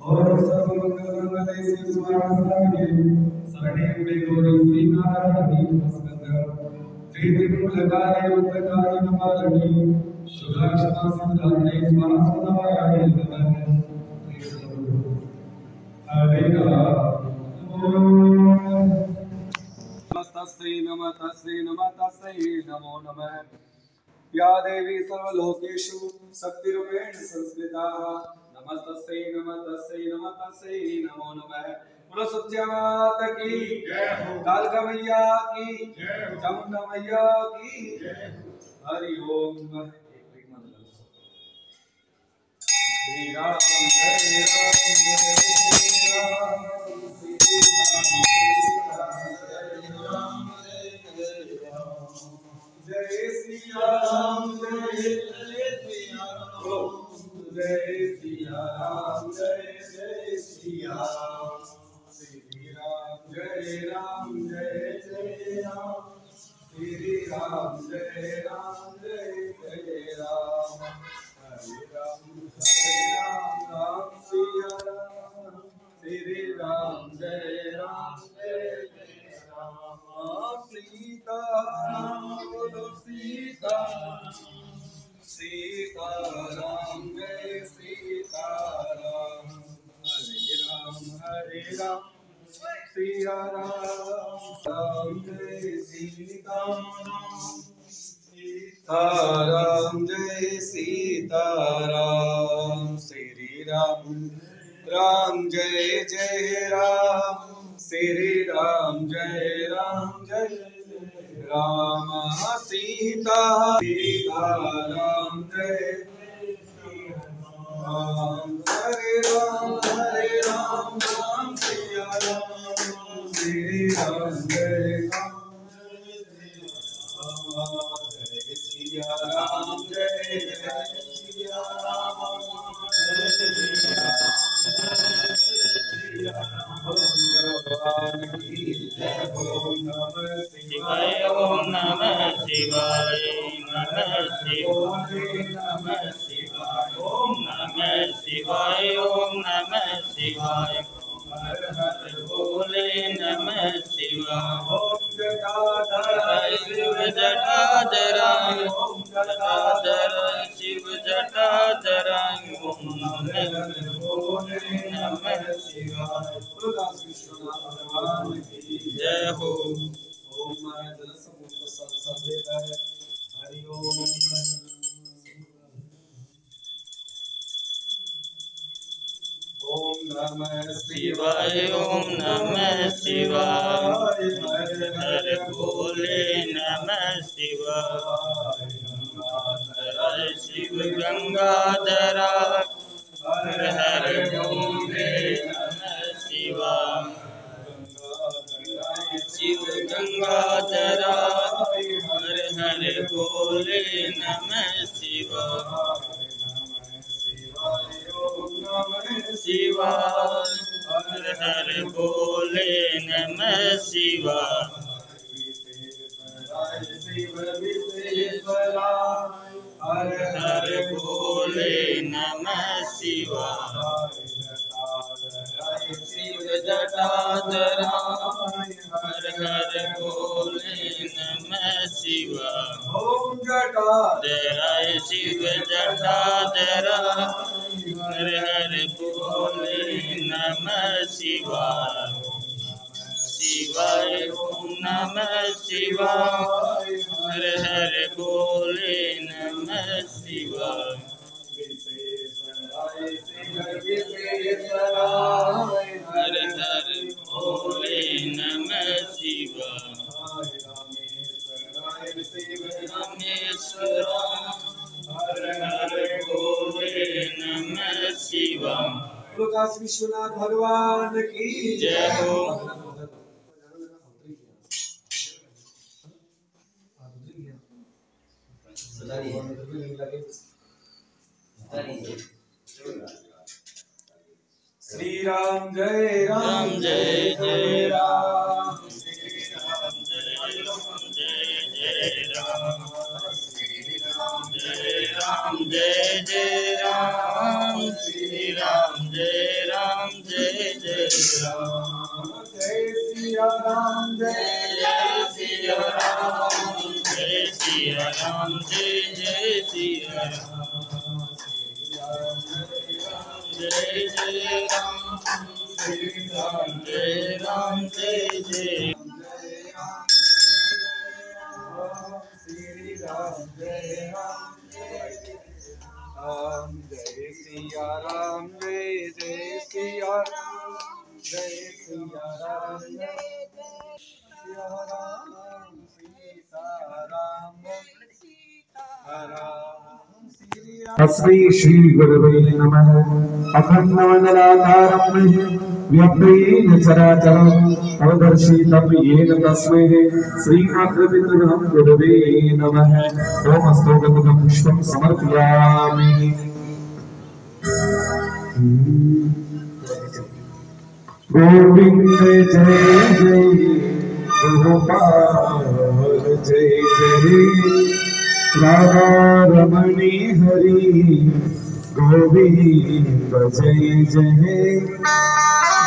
और सब मंगल से स्वामी सरणे गौरी श्री नारायणी त्रिदिवलकारे उत्तकारि नमामि सुदर्शना सिद्धान्ते स्वासनाय हरे नमस्तस्यै नमस्तस्यै नमो नमः या देवी सर्वलोकेषु शक्तिरूपेण संस्थिता नमस्तस्यै नमो नमः बोलो सच्चा माता की जय हो कालका मैया की जय हो चामुंडा मैया की जय हो हरि ओम श्री राम जय सिया राम जय सिया राम जय सिया राम श्री राम जय राम जय राम श्री राम जय राम हरे राम राम सिया राम श्री राम जय राम सीता राम बोलो सीता राम जय सीता राम हरे राम सिया राम जय सीता राम जय सीता राम श्री राम जय राम श्री राम जय राम सीता राम जय राम हरे राम राम सिया राम श्री राम जय सिया राम जय सिया राम भगवान की जय ओम नमः शिवाय ओम नमः शिवाय नमः शिवाय ओम नमः शिवाय ओम नमः शिवाय हर हर बोले नमः शिवाय ओम जटाधर शिव जटाधर ओम जटाधर शिव जटाधर ओम नमः बोले नमः शिवाय भगवान की जय हो ओम जल समुद्र सदेव हरि ओम ओम नमः शिवाय ओम नमः शिवाय हर हर भोले नमः शिवाय हर शिव गंगाधर हर हर भोले नमः शिवाय शिव गंगाधर हर हर भोले नमः शिवाय शिवाय हर हर भोले नमः शिवाय हर हर भोले नमः शिवाय शिव जटाधर हर हर भोले नमः शिवाय ओम जटाधर शिव जटाधर हर हर भोले नमः शिवाय शिवाय ओम नमः शिवाय हर हर भोले नमः शिवाय हर हर भोले नमः शिवाय रामेश्वर हर हर भोले नमः शिवाय काशी विश्वनाथ भगवान की जय हो श्री राम जय राम जय जय राम श्री राम जय राम जय जय राम श्री राम जय राम जय जय राम श्री राम जय राम जय जय राम जय सिया राम जय सिया राम जय सिया राम जय जय सिया राम जय जय राम श्री राम जय राम जय जय श्री राम जय राम जय सिया राम जय जय सिया राम जय सिया राम जय सिया राम सीता राम तस्मै श्री गुरवे नमः। अखण्डमण्डलाकारं व्याप्तेन चराचरं तवदर्शितं येन तस्मै श्रीनाथपितृगणं गुरवे नमः। ओम स्तोत्रं पुष्पं समर्पयामि। गोविंद जय जय गोपाल जय जय राधा रमणी हरि गोविंद जय जय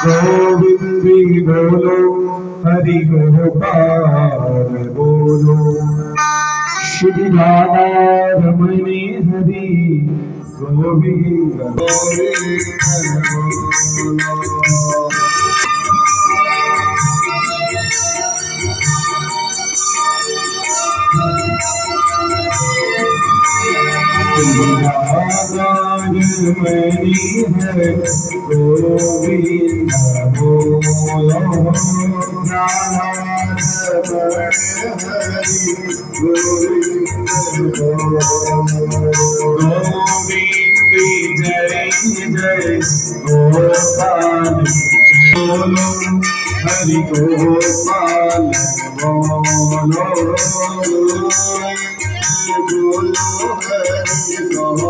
गोविंद बोलो हरि गोपाल बोलो श्री राधा रमणी हरि गोविंद गोविंद बोलो। मणि है गोविंद बोलो गोविंद जय जय गोपाल बोलो हरि गोपाल बोलो बोलो हरि गोपाल बोलो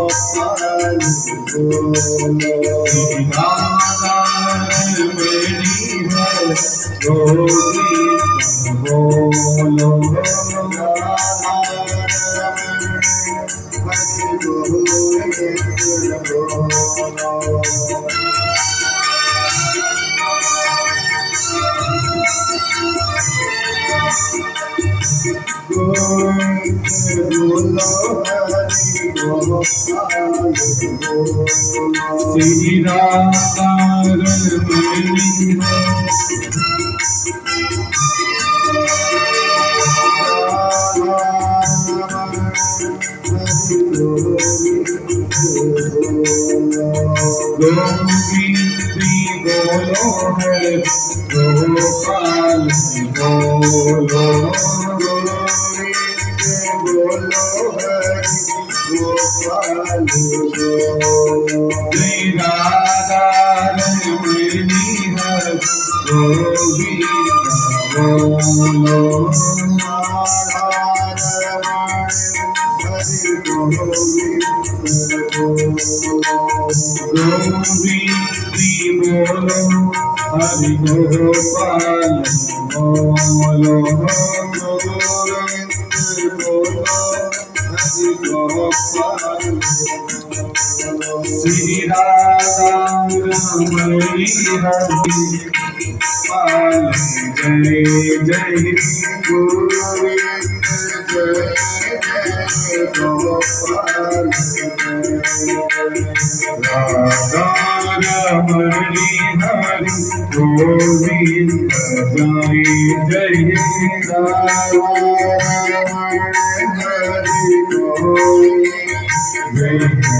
श्री राम गोपाल बोलो हरि गोपाल बोलो हरि गोपाल श्री राधा रमणी हरि गोपाल जय जय गोविंद जय गोपाल राधा रमणी हरि गोविंद जय जय राधा हरि गोविंद जय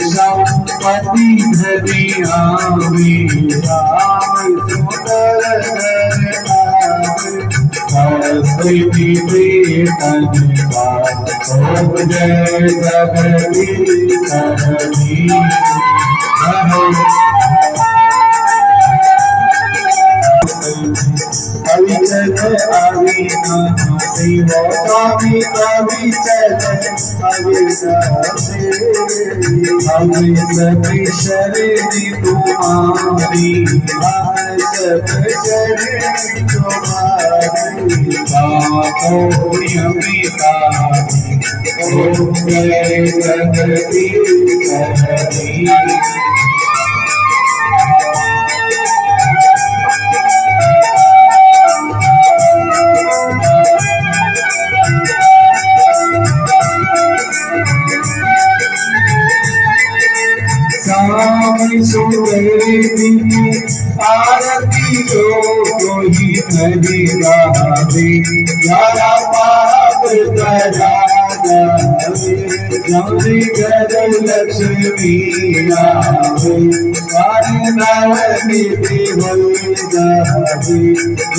स्वामी पति धरी आमी राम सुंदर स्तुति कीर्तन का ओम जय जगदीश हरि अविचल अविना शिव स्वामी अविचल अविनाशी अवि सभी शरीर तुम्हारी सब शरीर तुम्हारी बातों यमिता ओम जय जगदीश हरि सुंदरी आरती जो कोई नदी गावे यारा पाप करा जावे गद लक्ष्मी आवे निधि होई जावे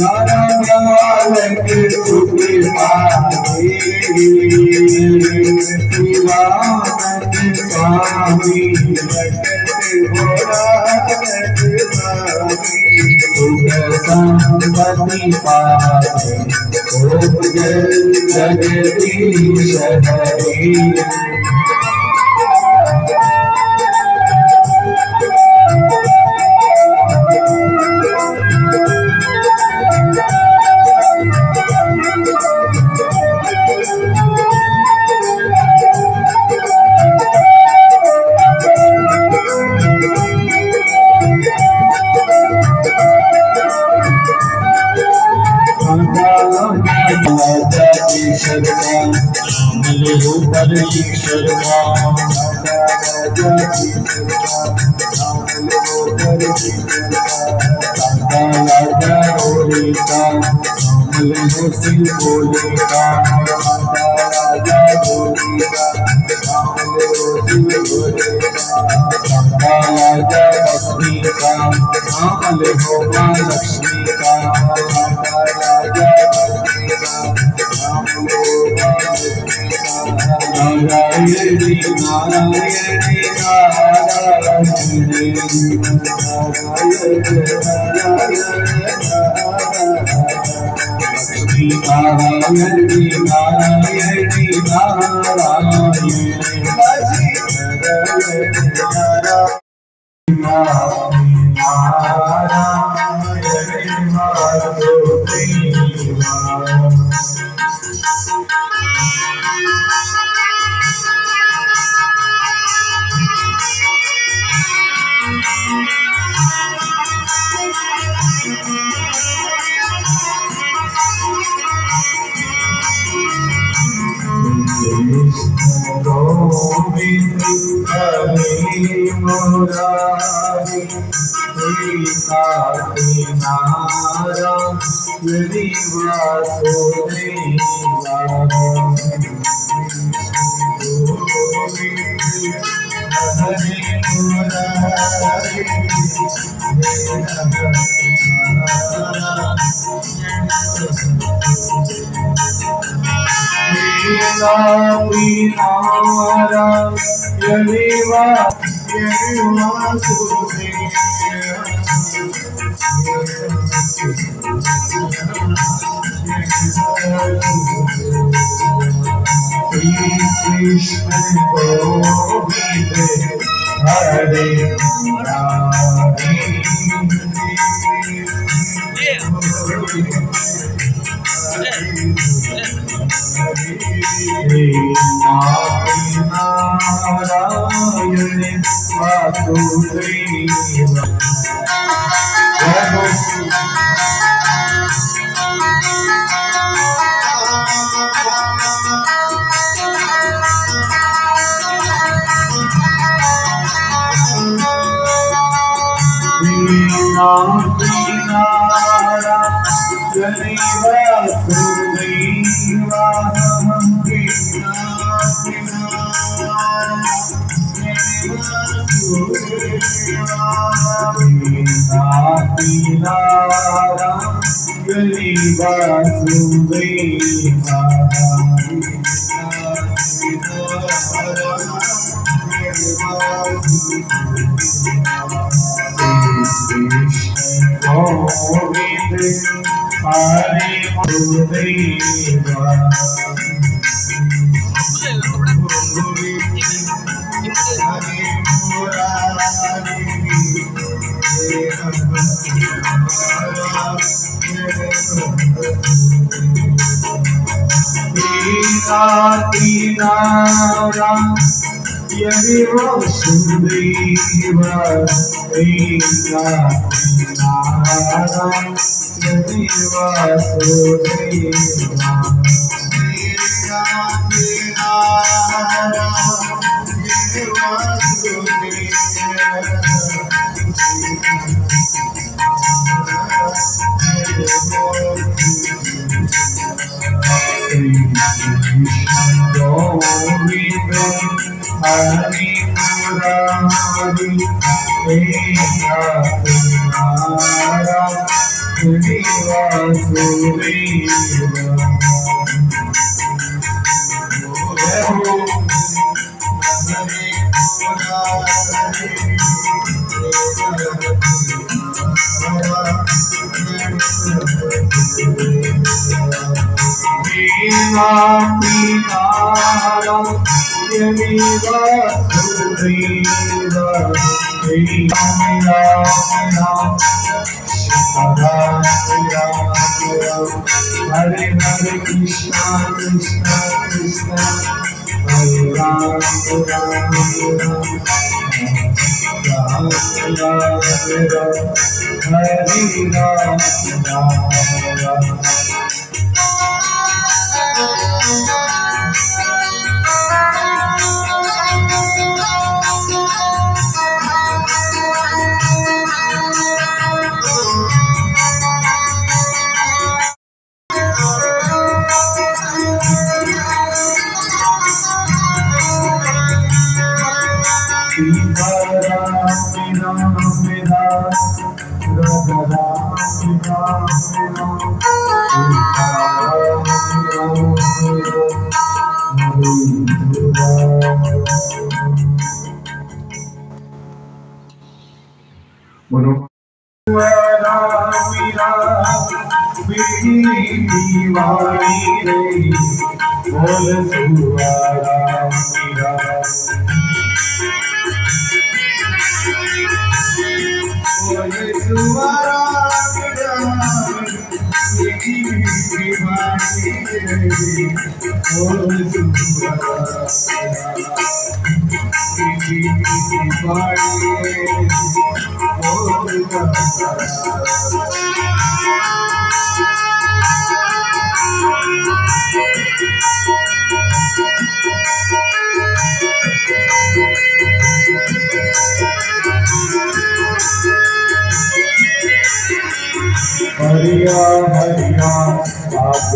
यारा बालक सुख पावे शिवानंद स्वामी संपत्ति पावे ओम जय जगदीश हरि यदि वो सुंदरीवा यदि Hare Hare Krishna Krishna Krishna Hare Ram Ram Ram हरिया हरिया आप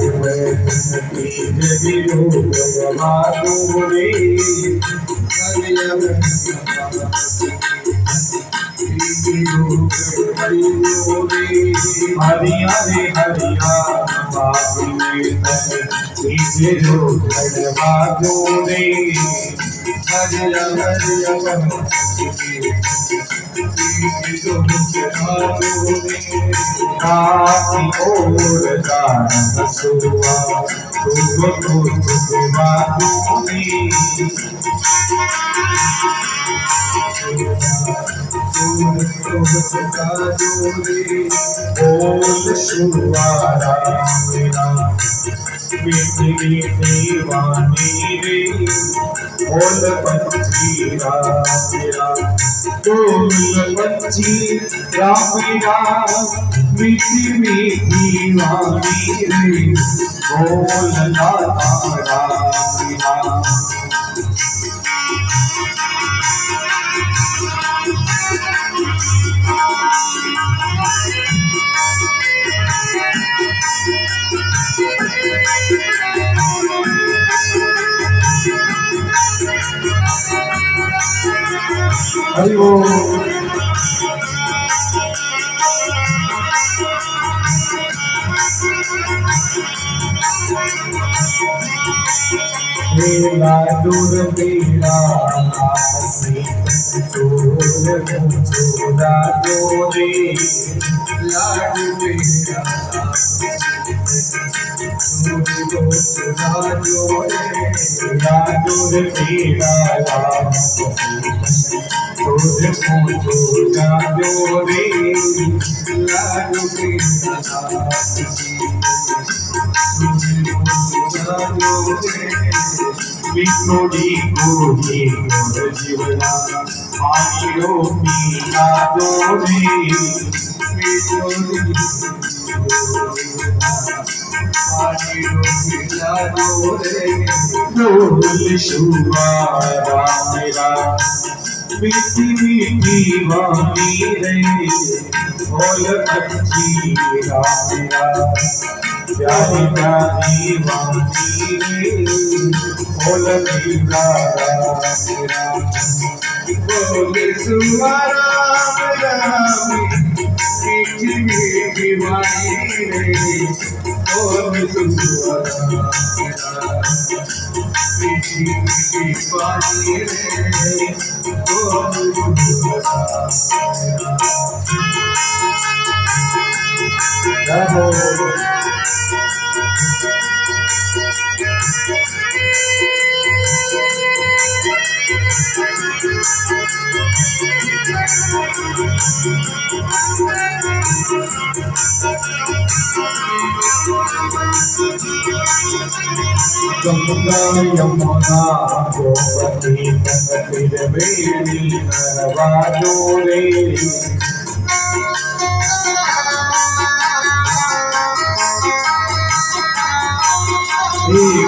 हरिया रे हरिया बाबू रे बाबू रे हरिया हरिया आती ओर जान सुवा तुम बाबूनी बोल सुवारा मेरा मीठी वाणी रे बोल पंछी मेरा बोल पंछी मेरा मीठी मीठी वाणी रे बोल तारा मेरा हरिओ मेरा दूर मेरा हसी चोर चोरा जोरे लाडू मेरा चोरा जोरे लाडू मेरा चोर चोरा जोरे लाडू मेरा विकोड़ी कोड़ी जीवना आनियो पीला दोरे विकोड़ी आनियो पीला दोरे बोल शुभारा मेरा मीठी मीठी वाणी रे बोल अच्छी मेरा प्यारी प्यारी वाणी रे बोल मीरा मेरा बोल सुवारा मेरा मीठी मीठी वाणी रे बोल सुवारा मेरा मीठी मीठी वाणी रे बोल सुवारा मेरा गंगा यमुना गोमती त्रिवेणी नरवादो रे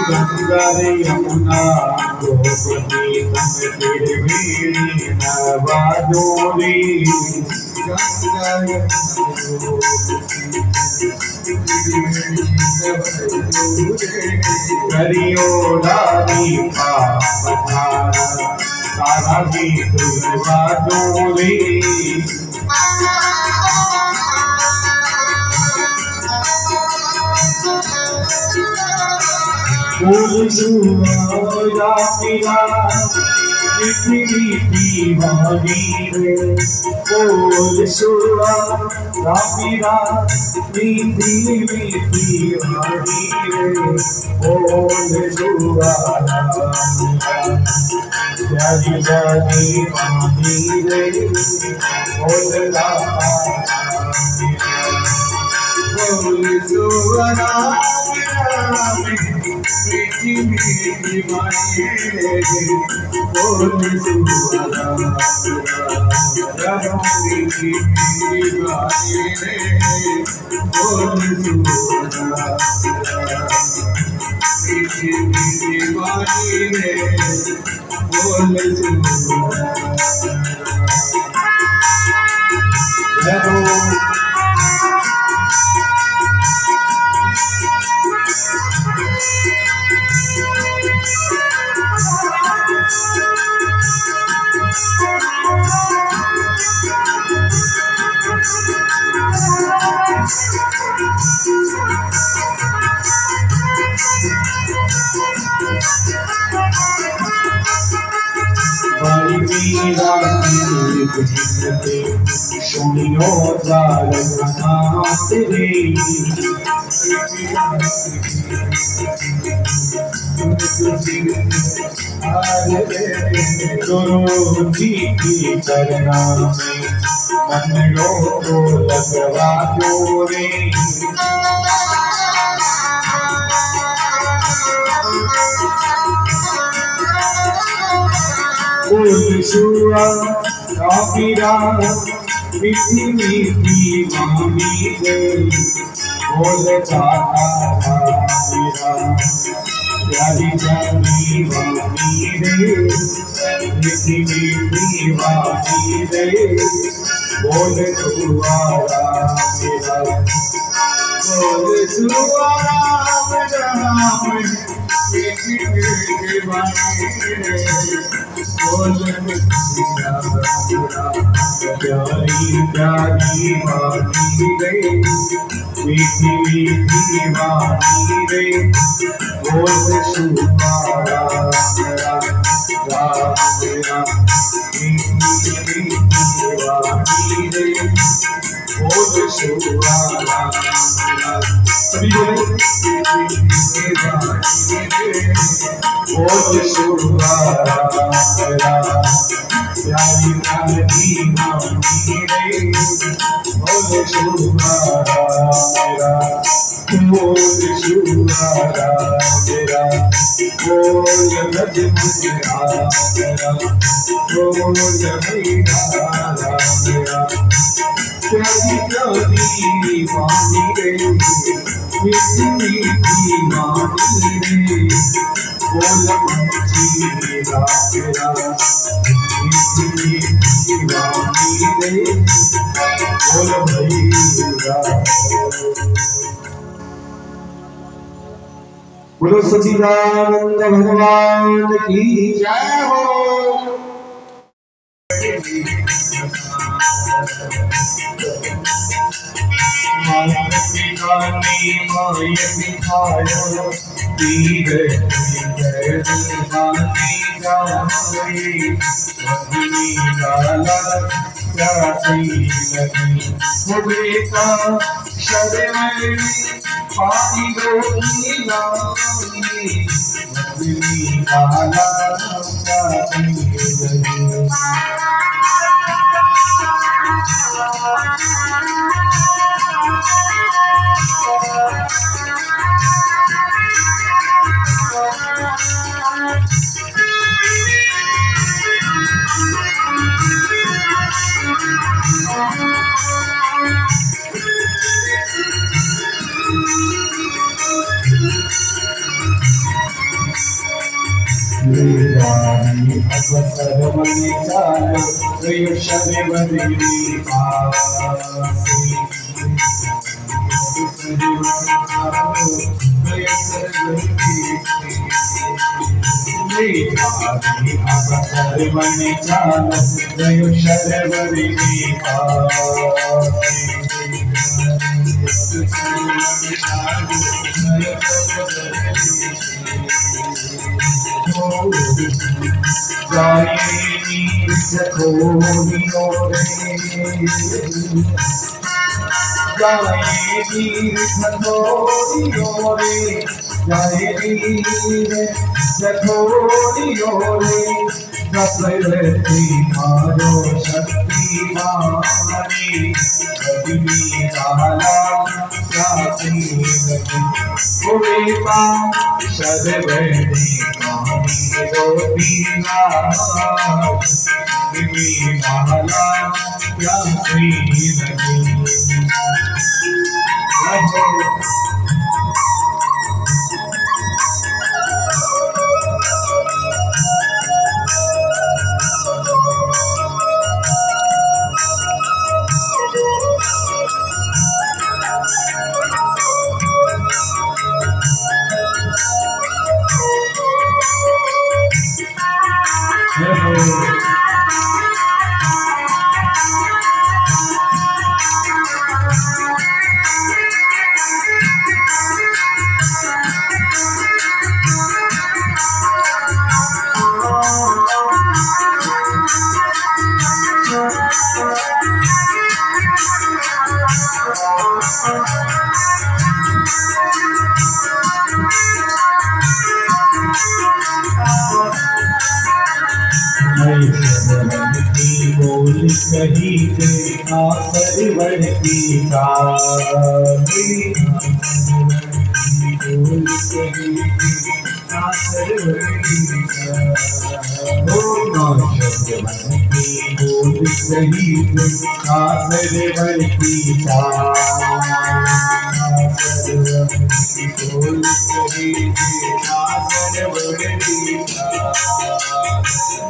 गंगा यमुना गोमती त्रिवेणी नरवादो रे करियो लाली पधारा सारा भी दुर्गा डोरे बोल सुवारा मेरा मीठी मीठी वाणी रे बोल सुवारा मेरा मीठी मीठी वाणी रे बोल सुवारा प्यारी प्यारी वाणी रे बोल लाला बोल सुवारा मीठी मीठी वाणी रे बोल सुवारा मीठी मीठी वाणी रे बोल सुवारा मीठी मीठी वाणी रे बोल सुवारा सुनियो जालनाथ रे गुरु जी की करना में मन लो तो लगवा दो रे बोल सुवारा मेरा मीठी मीठी वाणी रे बोल लाला मेरा प्यारी प्यारी वाणी रे मीठी मीठी वाणी रे बोल सुवारा मेरा बोल सुवारा मेरा मीठी प्यारी प्यारी वाणी रे, मीठी मीठी वाणी रे, बोल शुभारा मेरा राम मेरा, मीठी मीठी वाणी रे, बोल शुभारा मेरा। सभी बोले बोल शुभारा मेरा, प्यारी प्यारी वाणी रे, बोल शुभारा मेरा, बोल शुभारा मेरा, बोल गज मेरा मेरा, बोल मेरा मेरा, प्यारी प्यारी वाणी रे, मीठी मीठी वाणी रे, बोल पंछी मेरा मेरा, मीठी मीठी वाणी रे, बोल भैया। बोलो सच्चिदानंद भगवान की जय हो। पानी दो अवसर मन चालो शनि बदली अवसर मन चालो शनि बदली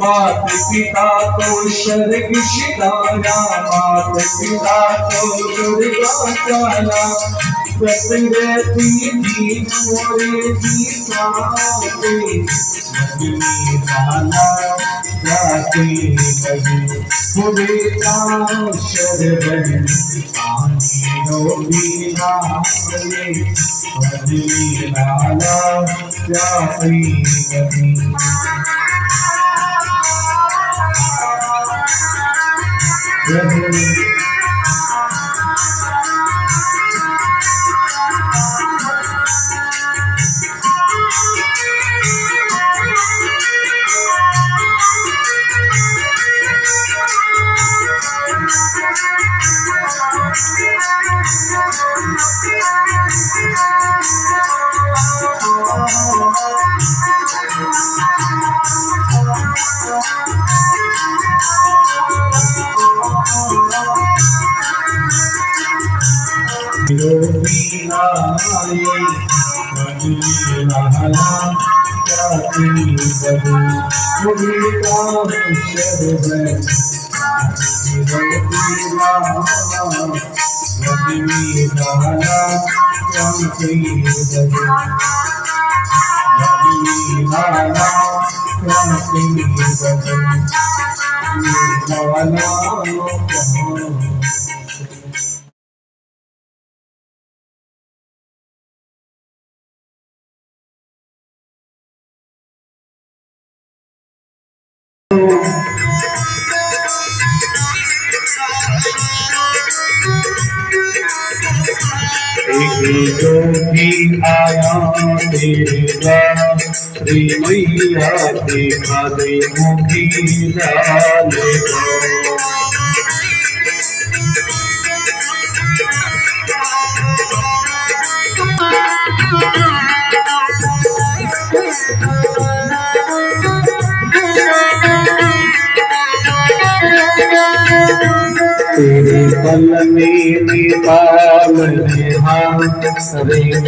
मात पिता को शर्ग शिकाया, मात पिता को दुर्गा चाला, रहती थी मोरे की साथे लगनी लाला जाते लगी पूरे शरबन पानी रोगी लाले लगनी लाला जाते लगी जो भी आया तेरे द्वार श्री मैया देखा दे मुखी लाल तेरे पल में पाल रे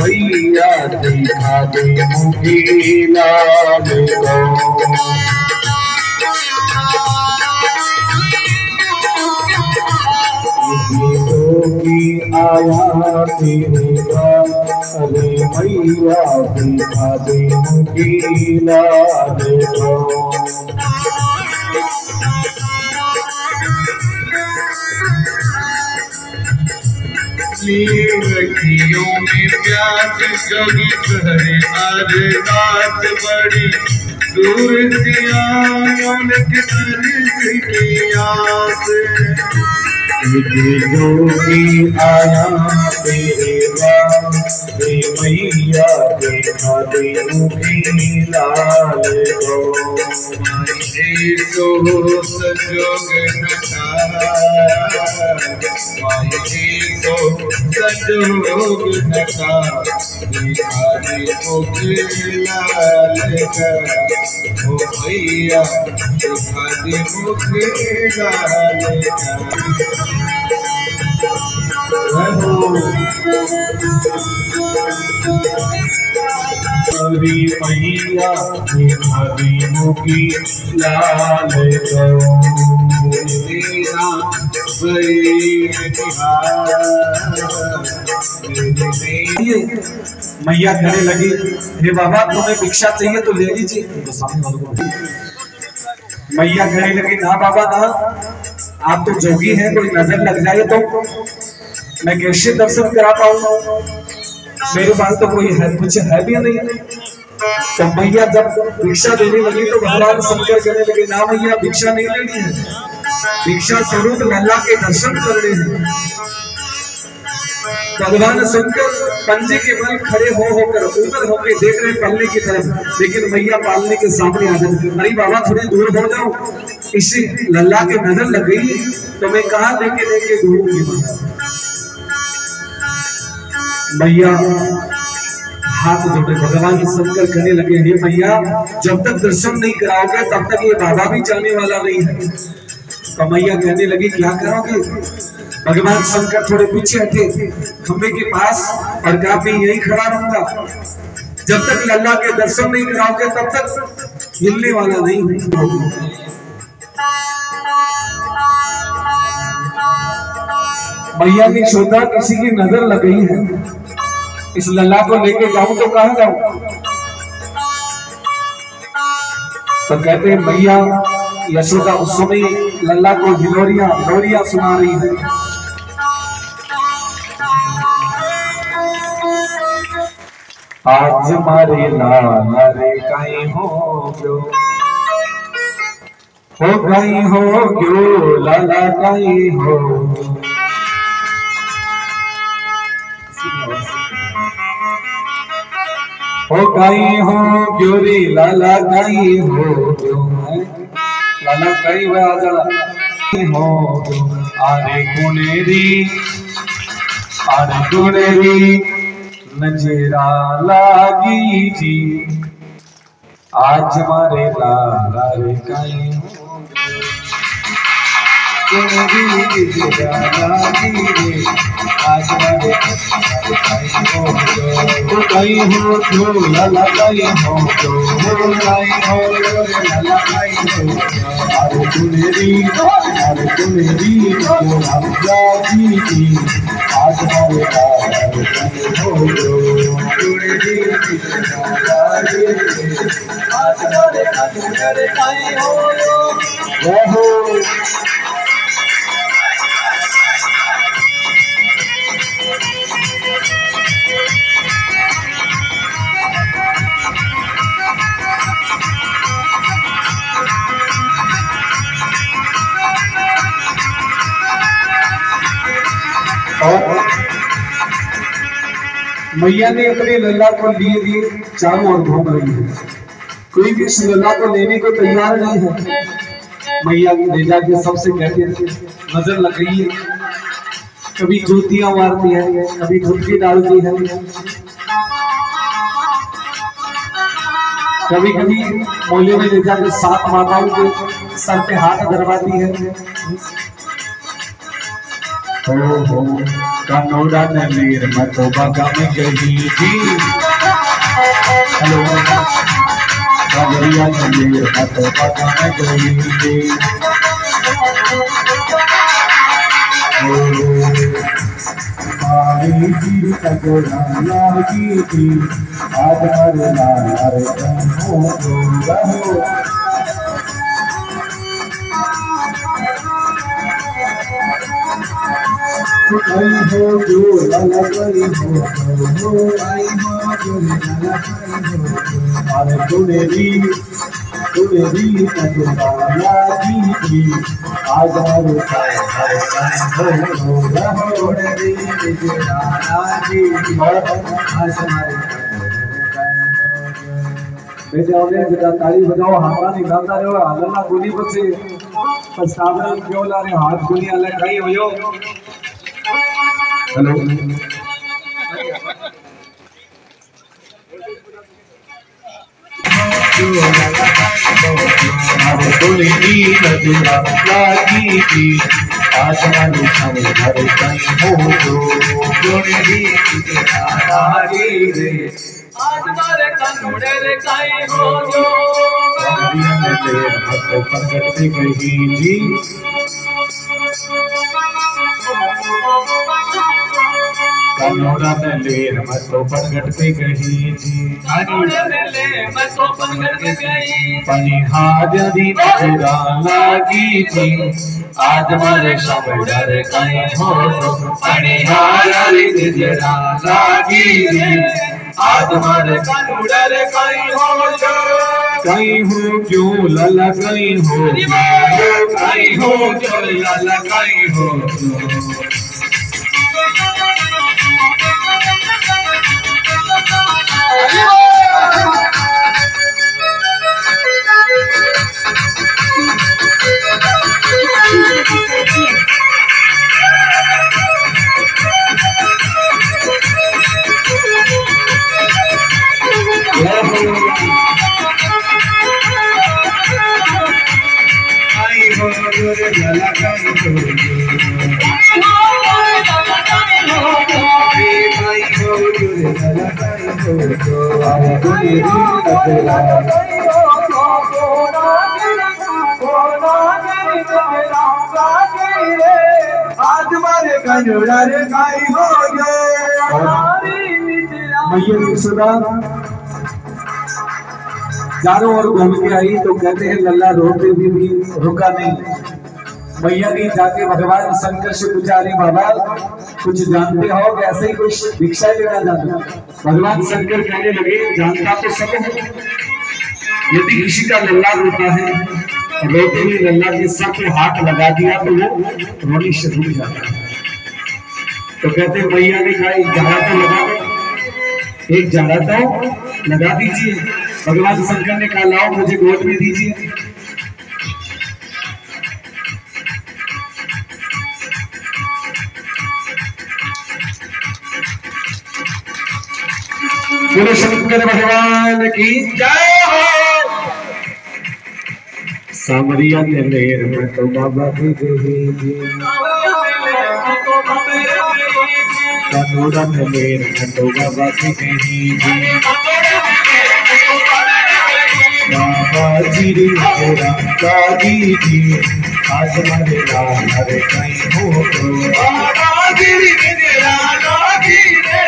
मैया देखा दे मुझे लाल आया तेरे रे मैया देखा दे मुझे लाल रखियों में प्यास जगी करे अरदास बड़ी दूर से आयों की आस जो भी आया तेरे रे मैया देखा दे मुझे लाल सो सजोग नशा तो सजोग नशा दिखाई मुख लाल का ओ भैया दिखाई मुख लाल का मैया देखा दे मुझे लाल मैया कहने लगी हे बाबा तुम्हें भिक्षा चाहिए तो ले लीजिए। तो सामने वालों को मैया कहने लगी ना बाबा ना, आप तो जोगी हैं, कोई नजर लग जाए तो मैं कैसे दर्शन करा पाऊंगा, मेरे पास तो कोई है कुछ है भी नहीं। तो मैया जब भिक्षा देने लगी तो भगवान शंकर कहने लगे ना मैया भिक्षा नहीं लेनी है, भिक्षा स्वरूप लल्ला के दर्शन करने हैं। भगवान शंकर पंजे के बल खड़े होकर ऊपर होकर देख रहे पल्ले की तरफ, लेकिन मैया पालने के सामने आ जाती। अरे बाबा थोड़ी दूर हो जाओ, इसी लल्ला के नजर लग गई तो मैं कहाँ लेके घूमूंगी। मैया हाथ जोड़े भगवान शंकर कहने लगे हे मैया जब तक दर्शन नहीं कराओगे तब तक ये बाबा भी जाने वाला नहीं है। तो मैया कहने लगी क्या करोगे। भगवान शंकर थोड़े पीछे हटे खंबे के पास और कहा मैं यही खड़ा रहूंगा, जब तक लल्ला के दर्शन नहीं कराओगे तब तक हिलने वाला नहीं हूं। मैया ने सोचा किसी की नजर लग गई है, इस लल्ला को लेके जाऊं तो कहां जाऊं? तो कहते हैं मैया यशोदा उस समय लल्ला को हिलोरियां सुना रही है। आज मारे लाला रे कहीं हो गयो, कहीं हो गयो लाला कहीं हो, कहीं हो गयो रे लाला कहीं हो गयो, लाला कहीं हुआ जरा हो गयो। आरे गुनेरी नजरा लागी जी, आज मारे लाला रे कहीं हो गयो, नजरा लागी रे, आज मारे कहीं हो गयो, कहीं हो जो लाला कहीं हो जो, कहीं हो जो लाला कहीं हो जो। अरे गुनेरी नजरा लागी जी, आज मारे लाला रे कहीं हो गयो, गुनेरी नजरा लागी रे, आज मारे लाला रे कहीं हो गयो। मैया ने अपने लल्ला को लिए चारों ओर घूम रही है, कोई भी इस लल्ला को लेने को तैयार नहीं है। मैया ले जाके सबसे कहती है नजर लग रही है, कभी जूतियां मारती है, कभी धुतकी डालती है, कभी कभी मोले में ले जाकर 7 माताओं के सर पे हाथ धरवाती है। हो कनोड़ा ने मीर मैं तो बागा में गई थी, हेलो कबरिया ने मीर मैं तो बागा में गई थी, मारी जी कजोड़ा लागी थी, आज हर लाला रे कहीं हो गयो। कहीं हो जो लाला कहीं हो, कहीं हो जो लाला कहीं हो। अरे गुनेरी नजरा लागी थी, आज हमारे कहीं हो गयो, गुनेरी नजरा लागी थी, आज हमारे बेटा जरा ताली बजाओ, हाथा नहीं गाता रहो, हालना गोली बचे पछतावरा क्यों ला रे हाथ गोली अलग कहीं हो। हेलो गुनेरी नजरा लागी थी, आज हमारे घर कहीं हो गयो, गुनेरी नजरा लागी रे, आज हमारे कनोड़े रे कहीं हो गयो। प्रकट पे गई जी, कनोड़ा में ले मैं तो प्रकट पे गई जी, कनोड़े में ले मैं तो प्रकट पे गई, पनिहारी नजरा लागी थी, आज हमारे समझदार कहीं हो गयो, पनिहारी नजरा लागी थी, आज हमारे कनोड़ा रे कहीं हो गयो, कहीं हो क्यों लाला कहीं हो, कहीं हो क्यों लाला कहीं हो। आज मारे कनोड़ा रे काई हो गए, मैया यशोदा चारों ओर घूम के आई तो कहते हैं लल्ला रोते भी रुका नहीं। मैया ने जाके भगवान शंकर से पूछा, अरे बाबा कुछ जानते हो, ऐसे ही कुछ भिक्षा लेना जानते? भगवान शंकर कहने लगे, जानता तो सब है, यदि किसी का लल्ला रोता है, रोते हुए लल्ला के सर पे हाथ लगा दिया तो वो रोनी से रुक जाता है। तो कहते मैया ने कहा एक जड़ा तो लगा दो, एक जड़ा तो लगा दीजिए। भगवान शंकर ने कहा लाओ मुझे गोद में दीजिए। बोलो शंकर भगवान की जय हो। सामरिया ने मेर में तो बाबा भी कनोड़ा में मेर में तो बाबा भी बाबा जी रे मेरा दादी जी आज हमारे लाल हरे कहीं हो बाबा जी रे मेरा दादी रे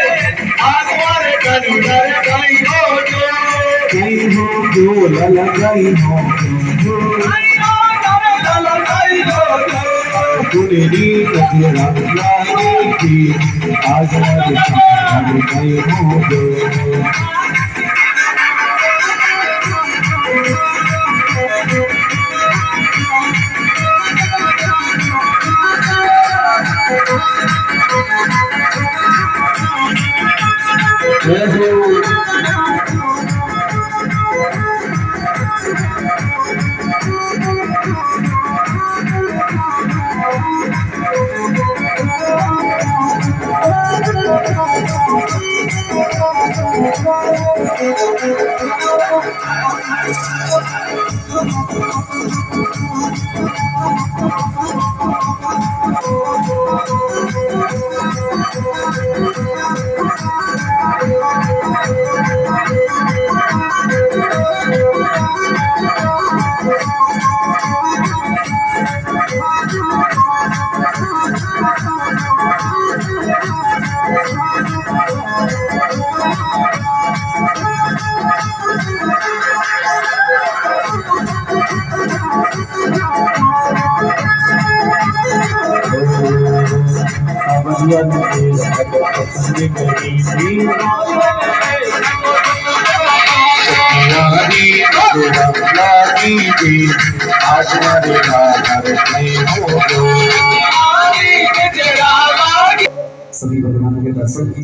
आज हमारे कनोड़ा कहीं हो जो लला कहीं हो पुनेरी कतिरा लागी आज हमारे कहीं हो आज हमारे सभी भगवान के दर्शन की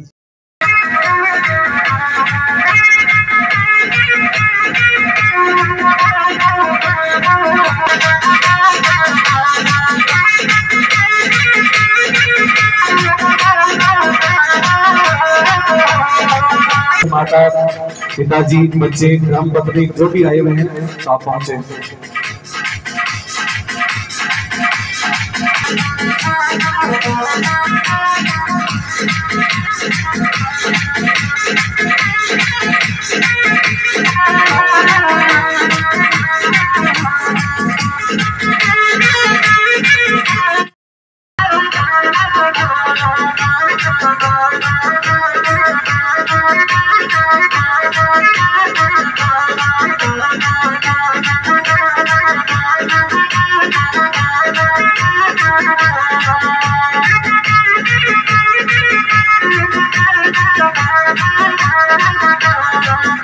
माता पिताजी बच्चे ग्राम पत्नी जो भी आए हुए हैं आप पहुंचे।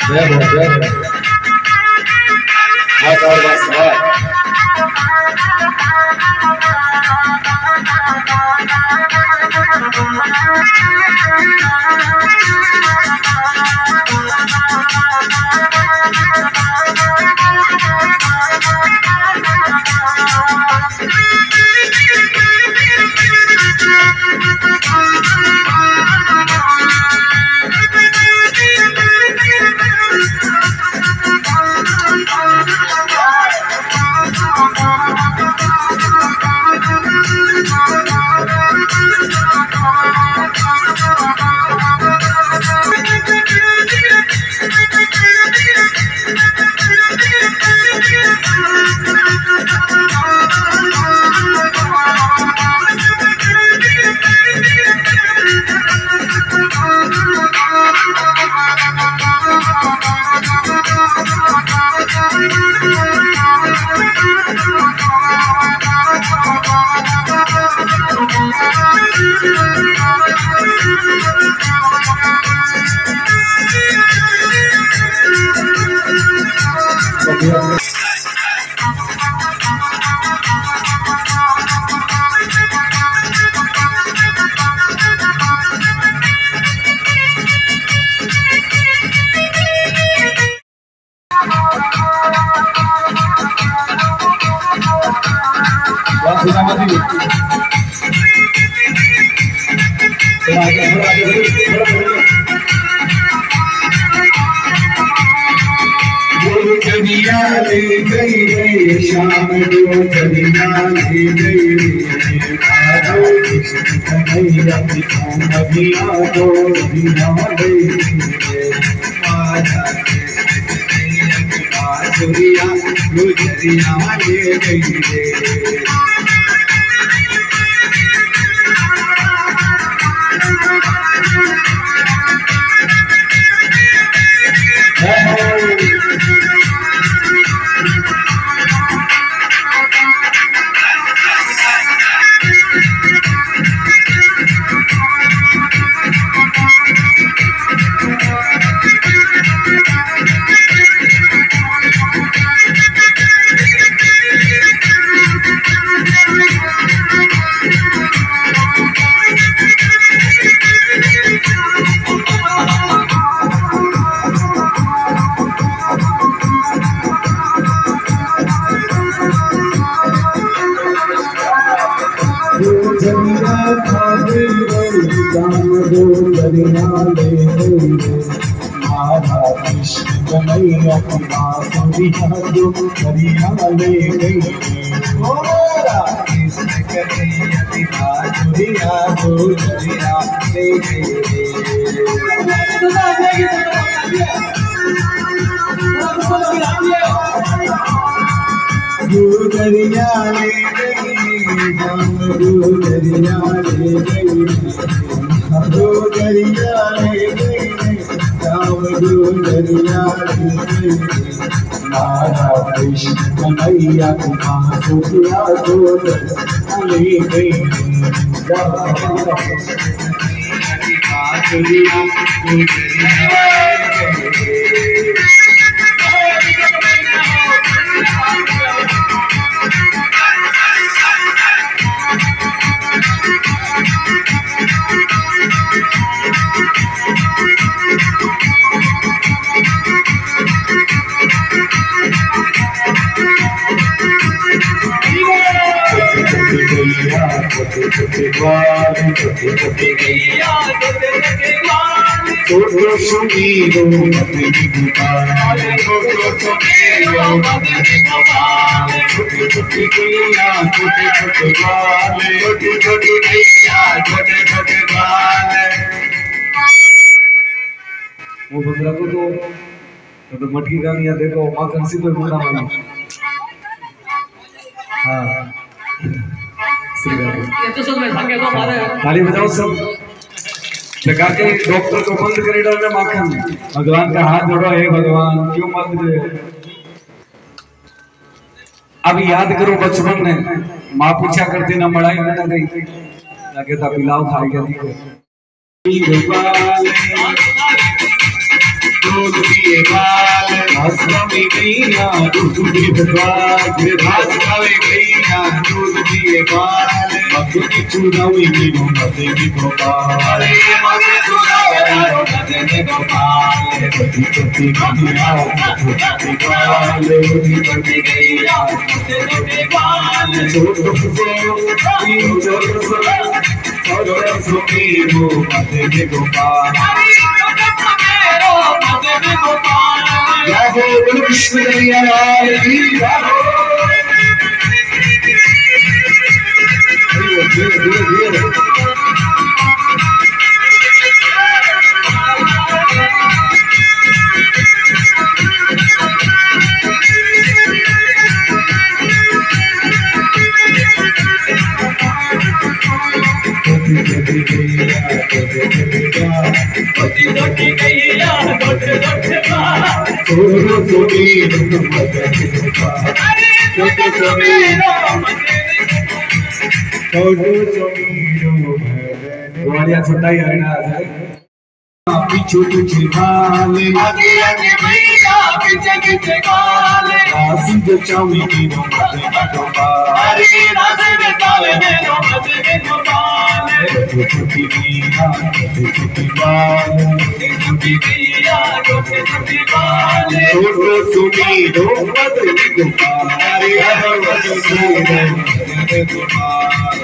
जय हो जय हो चलिया ले गई रे शाम को चलिया ले गई रे आजो कन्हैया अभिया दो बिना गई रे आजा चलिया गुजरिया ले गई रे राधा कृष्ण कन्हैया बांसुरिया जो करिया ले गई ओ कृष्ण कन्हैया बांसुरिया जो करिया ले गई गुजरिया ले गई गुजरिया ले गई गुजरिया ले गई गुजरिया ले गई राधा कृष्ण कन्हैया बांसुरिया जो ले गई बांसुरिया गुजरिया ले गई छोटो सुमीरो मदनी गोपाल छोटो सुमीरो मदनी गोपाल छोटे छोटे गैया छोटे छोटे बाल छोटे छोटे गैया छोटे छोटे बाल वो बंदरा को तो मटकी का नहीं देखो माँ कंसी पे मुंडा वाली हाँ ताली बजाओ सब लगा के डॉक्टर को बंद करे डालने माखन भगवान का हाथ जोड़ो हे भगवान क्यों बंद करे अब याद करो बचपन में माँ पूछा करती ना मड़ाई ना गई लगे था पिलाओ खाएगा देखो दूध पिए बाल भाषा में गैया दूध पिए बाल भाषा में गैया दूध पिए बाल मधुनी चुरावी मीनू मधुनी गोपाल मधुनी चुरावी मधुनी गोपाल बड़ी बड़ी गैया मधुनी बाल बड़ी बड़ी गैया मधुनी बाल छोटो सो मीनू मधुनी गोपाल कृष्ण छोटो सुमीरो मदन गोपाल, छोटो सुमीरो ग्वालियर छोटा ही हरियाणा है। पीछे पीछे गाले, आगे आगे भैया पीछे पीछे गाले, रासी जचावी मीरो मदन गोपाल, अरे रासे बतावे मेरो मदन गोपाल, छोटी छोटी मीरा छोटी बाल, छोटी भैया छोटे छोटे बाल, छोटो सुमीरो मदन गोपाल, छोटो सुमीरो मदन गोपाल।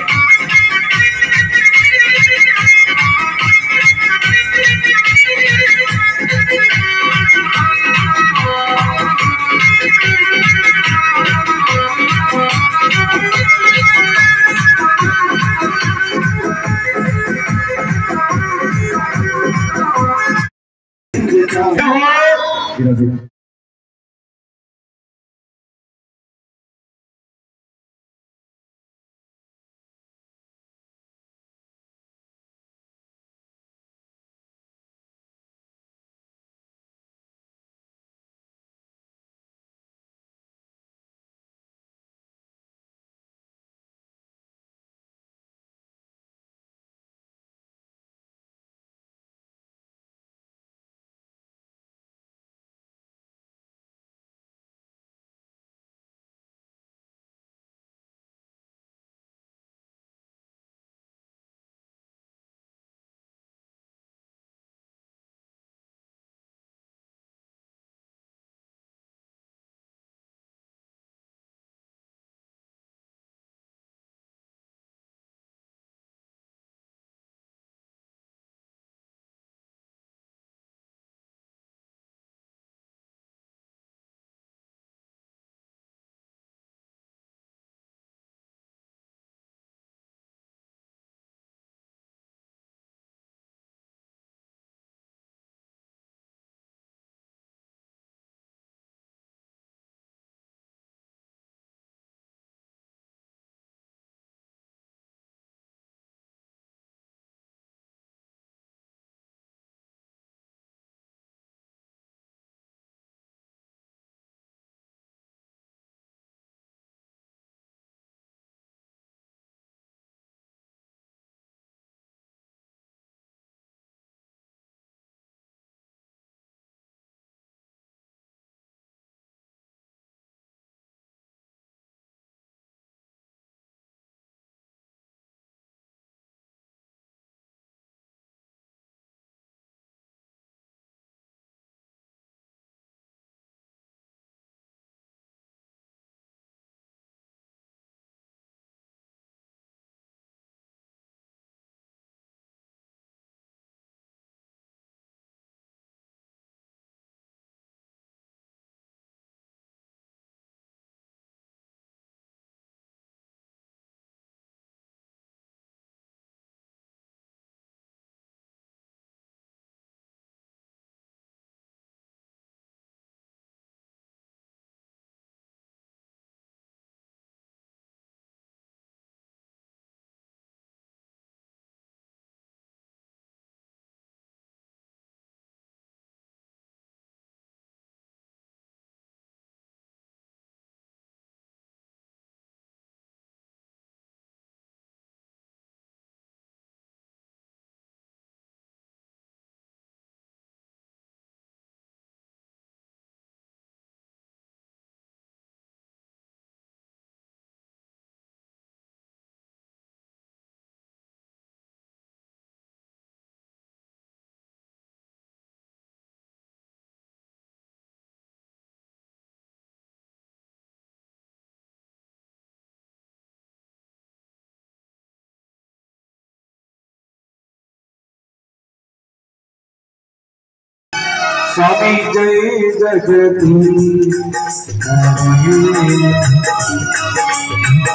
स्वामी जय जगदीश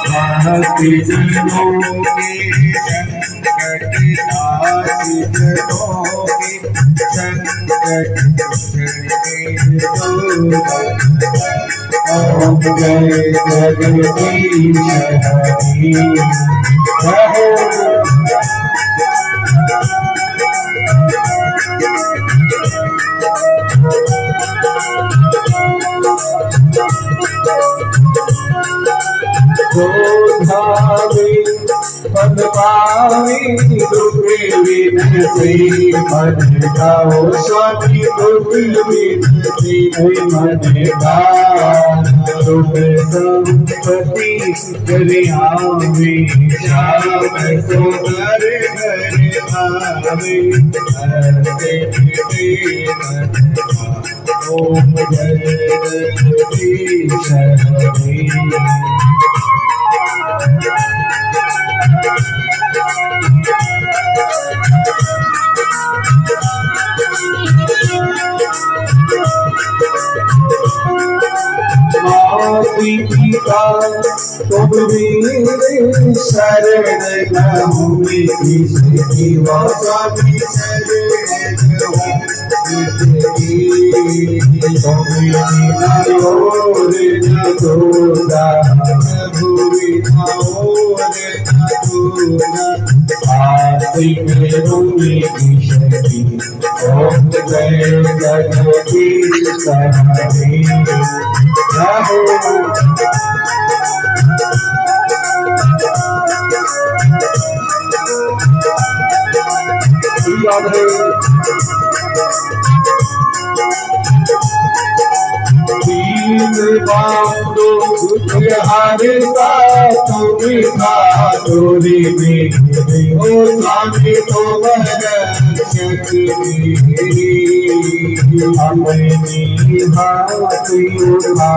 भारती जनों के संकट नाशिक होगे, संकट ओम जय जगदीश हरि कहो। शोधावे पद पावे दुखे विनती मन गाओ स्वामी दुखे विनती मन गाओ संपत्ति करियावे श्याम सुंदर घर आवे हरे ओम जय जगदीश हरे माती पिता तुम मेरे शरण भूमि की वासावी शरण भूमि ओम जय जगदीश हरे याद है दीन बांधो हरता तुम्हें चोरी में हो स्वामी तो अपनी हाथ उठाओ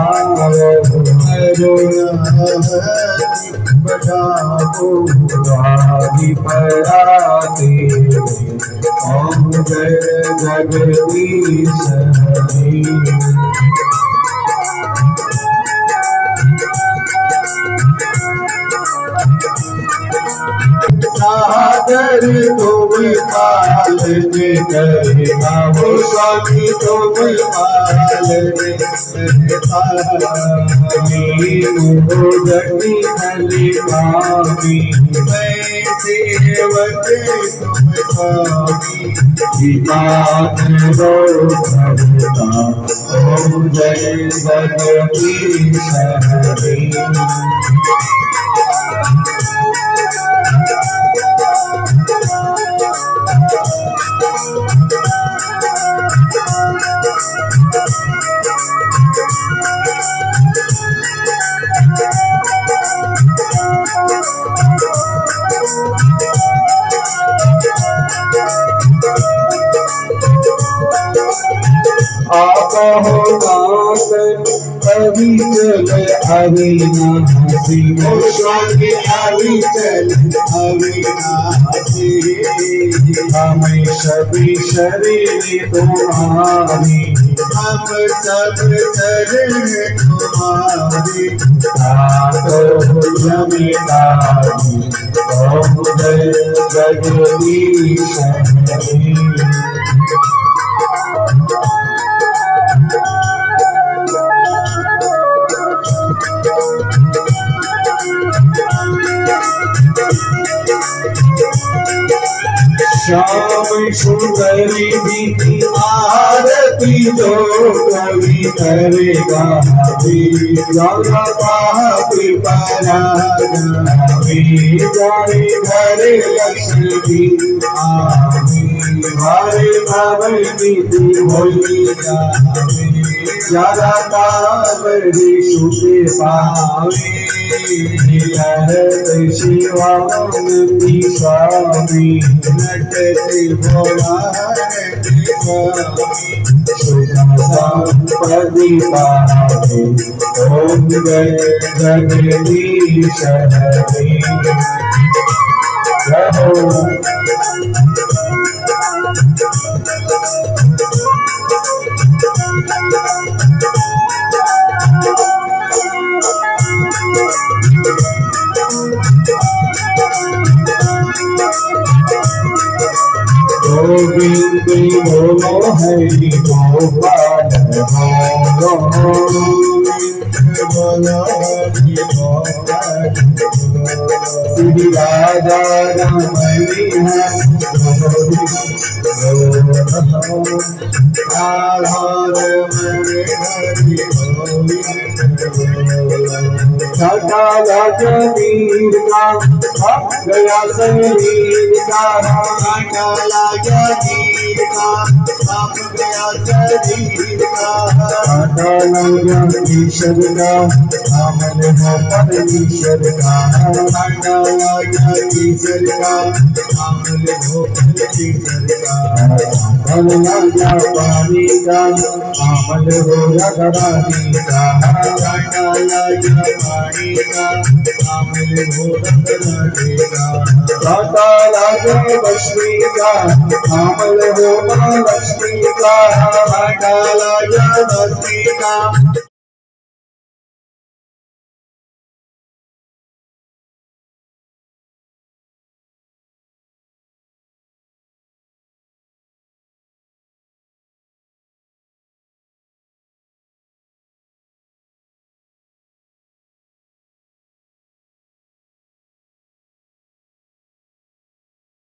बढ़ाओ राही पराते ओम जय जगदीश हरे सादर तुम पालने करेगा वो स्वामी तुम पालने जटी हली मामी मैं सेवक तुम स्वामी विपाक दो भरता ओम जय जगदीश हरे आप हो नाथ अभी चल अविना हसी स्वामी अभी चल अविना हसी हमें सभी शरीर तुम्हारी हम सब शरीर तुम्हारी जमीदारी ओम जय जगदीश हरे श्याम सुंदरी की आरती जो कवि करेगा पापी परागी जाने घर लक्ष्मी आवी हरे भवनी होली जावे ज्यादा तावरी सुखे पावे शिवानंदी स्वामी नटते भोला संपत्ति पावे ओम जय जगदीश हरे गोविंद बोलो हरि गोपाल बोलो हरि गोपाल श्री राजा रमणी आधार हरि गोविंद घाटा लागे नीर का थक गया शरीर का घाटा लागे नीर का थक गया शरीर का घाटा लागे ईश्वर का आमल हो परमेश्वर का घाटा लागे ईश्वर का आमल हो परमेश्वर का आमल लागे पानी का आमल हो रानी का घाटा लागे पानी का आमल हो रानी का घाटा लागे लक्ष्मी का आमल हो लक्ष्मी का घाटा लागे लक्ष्मी का